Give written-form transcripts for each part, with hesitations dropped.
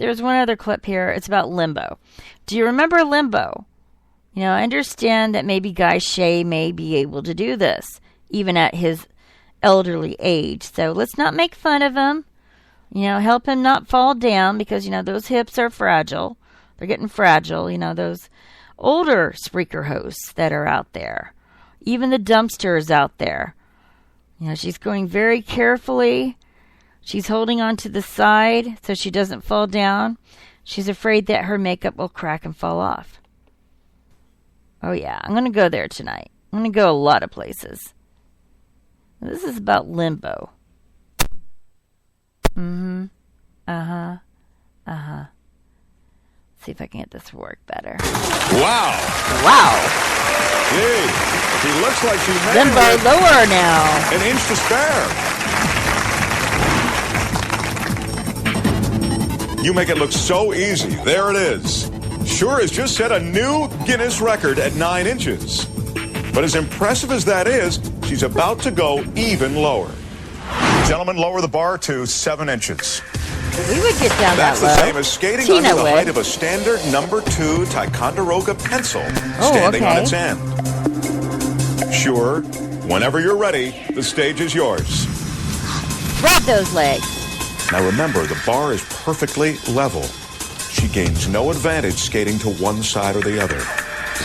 there's one other clip here. It's about limbo. Do you remember limbo? You know, I understand that maybe Guy Shea may be able to do this, even at his elderly age. So let's not make fun of him. You know, help him not fall down because, you know, those hips are fragile. They're getting fragile. You know, those older Spreaker hosts that are out there. Even the dumpsters out there. You know, she's going very carefully. She's holding on to the side so she doesn't fall down. She's afraid that her makeup will crack and fall off. Oh yeah, I'm going to go there tonight. I'm going to go a lot of places. This is about limbo. Mm-hmm. Uh-huh. Uh-huh. See if I can get this to work better. Wow. Wow. Gee, she looks like she made limbo it lower now. an inch to spare. You make it look so easy. There it is. Sure has just set a new Guinness record at 9 inches. But as impressive as that is, she's about to go even lower. Gentlemen, lower the bar to 7 inches. We would get down That's that low. the same as skating Tina under the would. height of a standard number 2 Ticonderoga pencil standing on its end. Sure, whenever you're ready, the stage is yours. Grab those legs. Now remember, the bar is perfectly level. She gains no advantage skating to one side or the other.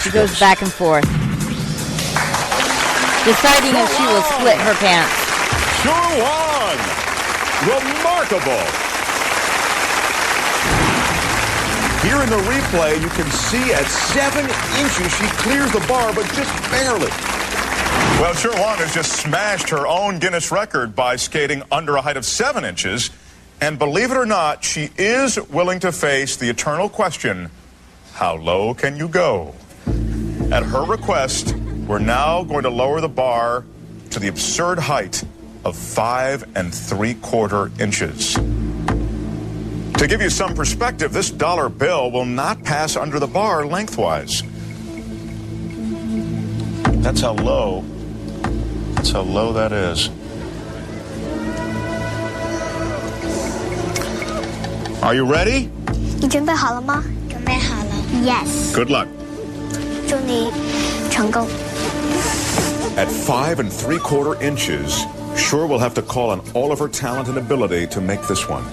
She goes back and forth, deciding if she will split her pants. Sure won! Remarkable! Here in the replay, you can see at 7 inches she clears the bar, but just barely. Well, Sure Wong has just smashed her own Guinness record by skating under a height of 7 inches. And believe it or not, she is willing to face the eternal question, how low can you go? At her request, we're now going to lower the bar to the absurd height of 5 3/4 inches. To give you some perspective, this dollar bill will not pass under the bar lengthwise. That's how low that is. Are you ready? 你准备好了吗？准备好了。Yes. Good luck. 祝你成功。 At 5 3/4 inches, Sure will have to call on all of her talent and ability to make this one.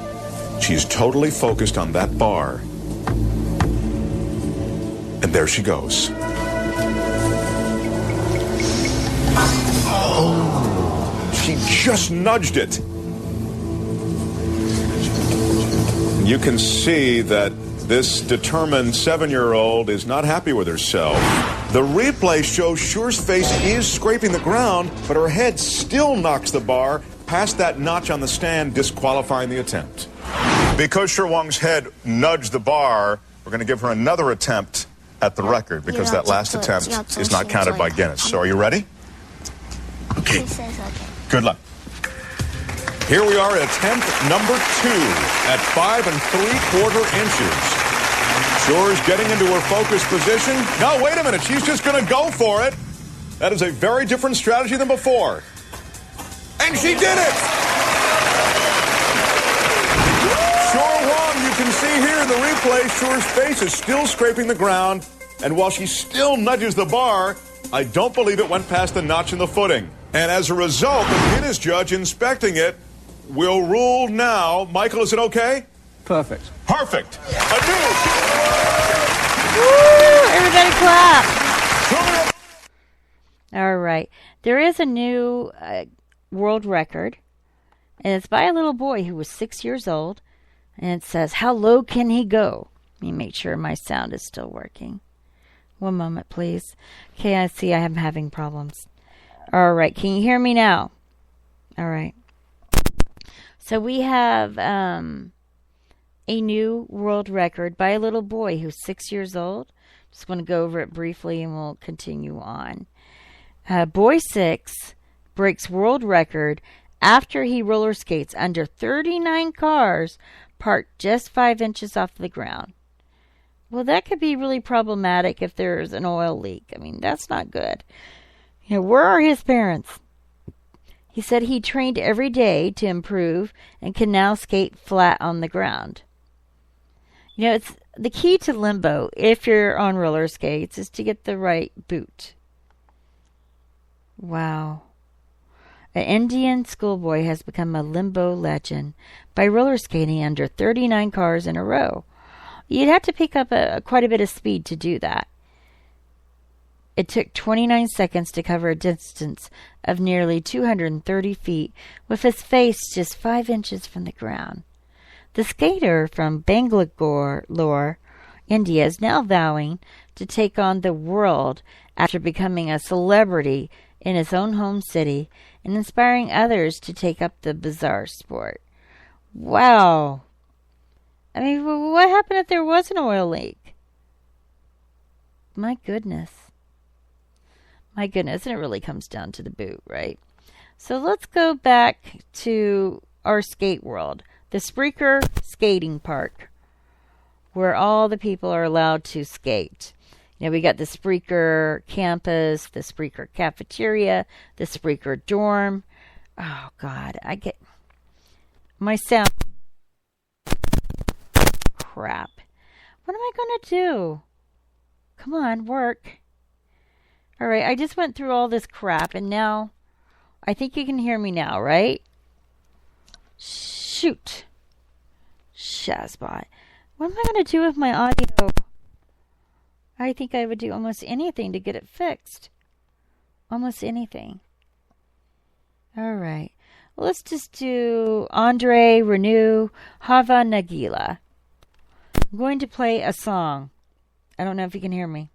She's totally focused on that bar. And there she goes. Oh, she just nudged it. You can see that this determined 7-year-old is not happy with herself. The replay shows Sure's face is scraping the ground, but her head still knocks the bar past that notch on the stand, disqualifying the attempt. Because Sure Wong's head nudged the bar, we're going to give her another attempt at the record because that last attempt is not counted by Guinness. So are you ready? Okay. He says okay. Good luck. Here we are at attempt number 2 at 5 3/4 inches. Sure's getting into her focused position. No, wait a minute. She's just going to go for it. That is a very different strategy than before. And she did it! Sure Wong, you can see here in the replay, Sure's face is still scraping the ground. And while she still nudges the bar, I don't believe it went past the notch in the footing. And as a result, the Guinness judge inspecting it will rule now. Michael, is it okay? Perfect. Perfect. A Woo! Everybody clap. All right. There is a new world record, and it's by a little boy who was 6 years old, and it says, how low can he go? Let me make sure my sound is still working. One moment, please. Okay, I see I am having problems. All right. Can you hear me now? All right. So we have a new world record by a little boy who's 6 years old. Just want to go over it briefly and we'll continue on. Boy 6 breaks world record after he roller skates under 39 cars parked just 5 inches off the ground. Well, that could be really problematic if there's an oil leak. I mean, that's not good. You know, where are his parents? He said he trained every day to improve and can now skate flat on the ground. You know, it's the key to limbo, if you're on roller skates, is to get the right boot. Wow. An Indian schoolboy has become a limbo legend by roller skating under 39 cars in a row. You'd have to pick up quite a bit of speed to do that. It took 29 seconds to cover a distance of nearly 230 feet with his face just 5 inches from the ground. The skater from Bangalore, India, is now vowing to take on the world after becoming a celebrity in his own home city and inspiring others to take up the bizarre sport. Wow. I mean, what happened if there was an oil leak? My goodness. My goodness, and it really comes down to the boot, right? So let's go back to our skate world, the Spreaker Skating Park, where all the people are allowed to skate. You know, we got the Spreaker campus, the Spreaker cafeteria, the Spreaker dorm. Oh, God, I get my sound. Crap. What am I going to do? Come on, work. All right, I just went through all this crap, and now I think you can hear me now, right? Shoot. Shazbot. What am I going to do with my audio? I think I would do almost anything to get it fixed. Almost anything. All right. Well, let's just do Andre Renew Hava Nagila. I'm going to play a song. I don't know if you can hear me.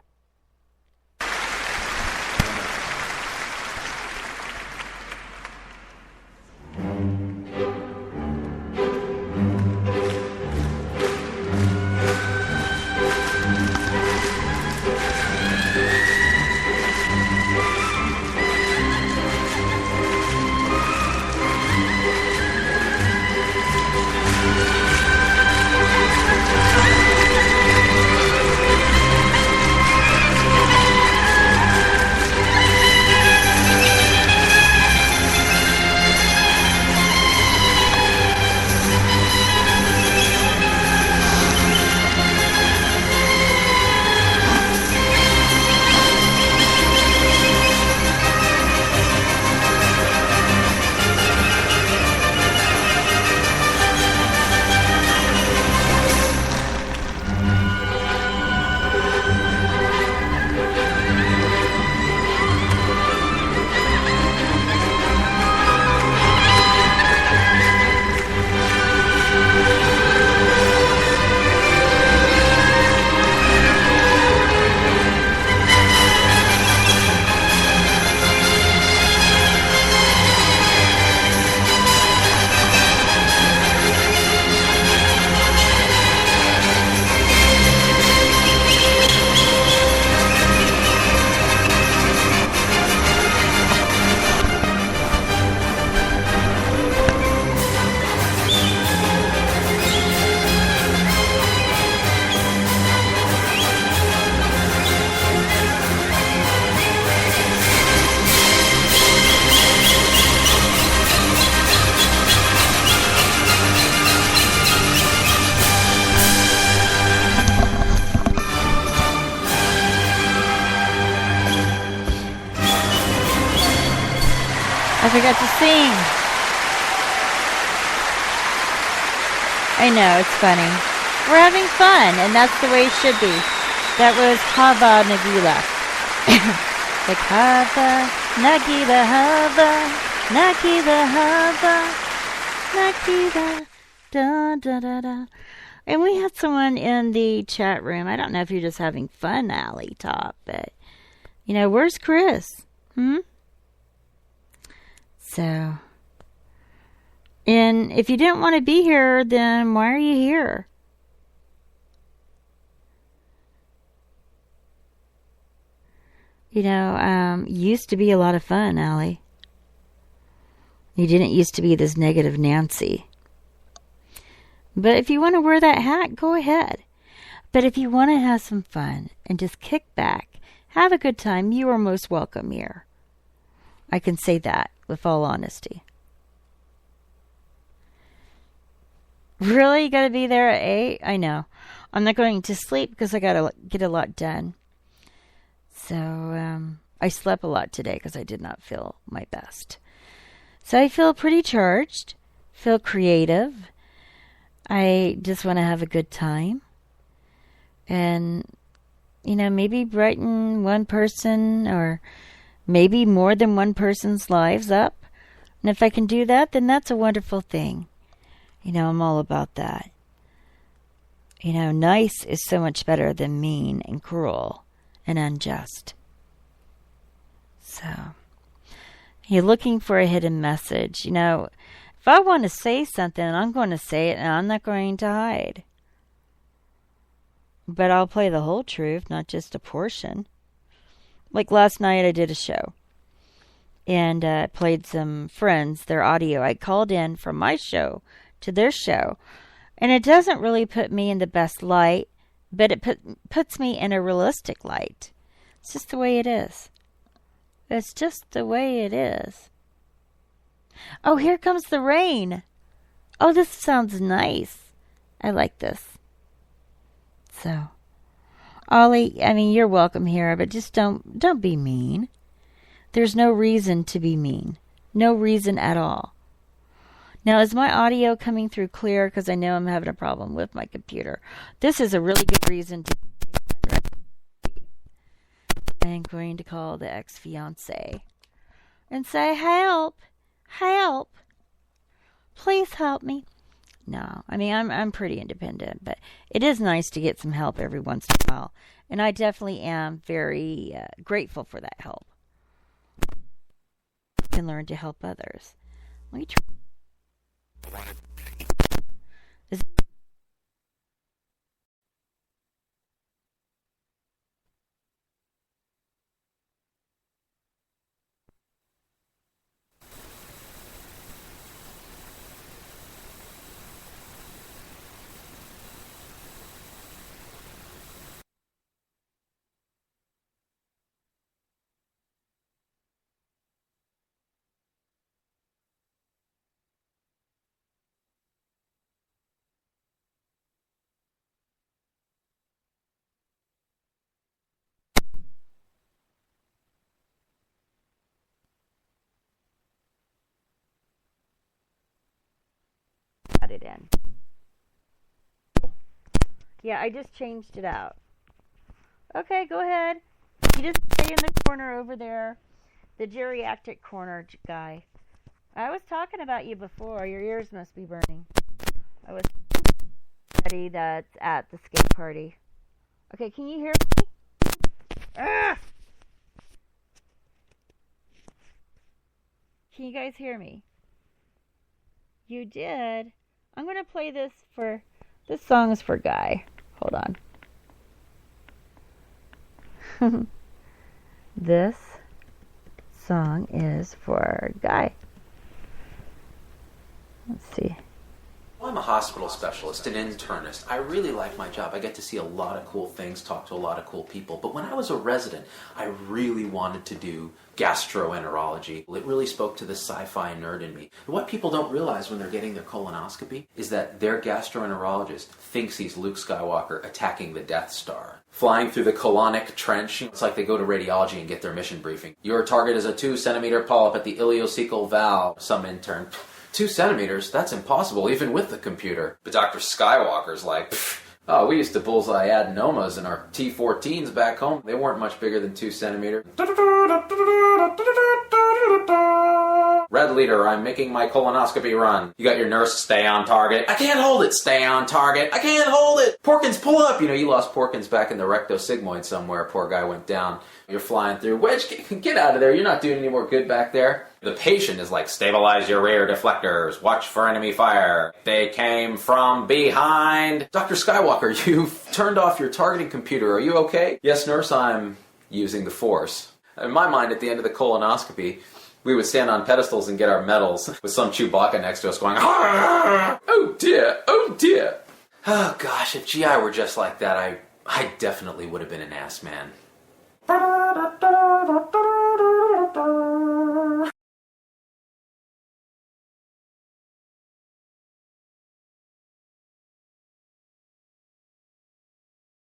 I forgot to sing. I know, it's funny. We're having fun, and that's the way it should be. That was Hava Nagila. Like Hava Nagila, Hava Nagila, Hava Nagila, da da da da. And we had someone in the chat room. I don't know if you're just having fun, Allie Top, but you know, where's Chris? So, and if you didn't want to be here, then why are you here? You know, used to be a lot of fun, Allie. You didn't used to be this negative Nancy. But if you want to wear that hat, go ahead. But if you want to have some fun and just kick back, have a good time, you are most welcome here. I can say that with all honesty. Really? You got to be there at 8? I know. I'm not going to sleep because I got to get a lot done. So I slept a lot today because I did not feel my best. So I feel pretty charged, feel creative. I just want to have a good time. And, maybe brighten one person or maybe more than one person's lives up. And if I can do that, then that's a wonderful thing. I'm all about that. Nice is so much better than mean and cruel and unjust. So, you're looking for a hidden message. If I want to say something, I'm going to say it and I'm not going to hide. But I'll play the whole truth, not just a portion. Like last night I did a show. And played some friends, their audio. I called in from my show to their show. And it doesn't really put me in the best light, but it puts me in a realistic light. It's just the way it is. It's just the way it is. Oh, here comes the rain. Oh, this sounds nice. I like this. So, Ollie, you're welcome here, but just don't be mean. There's no reason to be mean. No reason at all. Now, is my audio coming through clear? Because I know I'm having a problem with my computer. This is a really good reason to I'm going to call the ex-fiancé and say, help, please help me. No, I'm pretty independent, but it is nice to get some help every once in a while. And I definitely am very grateful for that help. I can learn to help others. Let me try. It in. Yeah, I just changed it out. Okay, go ahead. You just stay in the corner over there. The geriatric corner guy. I was talking about you before. Your ears must be burning. I was somebody that's at the skate party. Okay, can you hear me? Ah! Can you guys hear me? You did. I'm going to play this song is for Guy. Hold on. This song is for Guy. Let's see. Well, I'm a hospital specialist, an internist. I really like my job. I get to see a lot of cool things, talk to a lot of cool people. But when I was a resident, I really wanted to do gastroenterology. It really spoke to the sci-fi nerd in me. And what people don't realize when they're getting their colonoscopy is that their gastroenterologist thinks he's Luke Skywalker attacking the Death Star. Flying through the colonic trench, it's like they go to radiology and get their mission briefing. Your target is a 2-centimeter polyp at the ileocecal valve. Some intern... 2 centimeters? That's impossible, even with the computer. But Dr. Skywalker's like, oh, we used to bullseye adenomas in our T-14s back home. They weren't much bigger than 2 centimeters. Red leader, I'm making my colonoscopy run. You got your nurse, stay on target. I can't hold it, stay on target. I can't hold it. Porkins, pull up. You lost Porkins back in the rectosigmoid somewhere. Poor guy went down. You're flying through. Wedge, get out of there. You're not doing any more good back there. The patient is like, stabilize your rear deflectors. Watch for enemy fire. They came from behind. Dr. Skywalker, you've turned off your targeting computer. Are you okay? Yes, nurse, I'm using the Force. In my mind, at the end of the colonoscopy, we would stand on pedestals and get our medals with some Chewbacca next to us going, ah! Oh dear, oh dear. Oh gosh, if GI were just like that, I definitely would have been an ass man.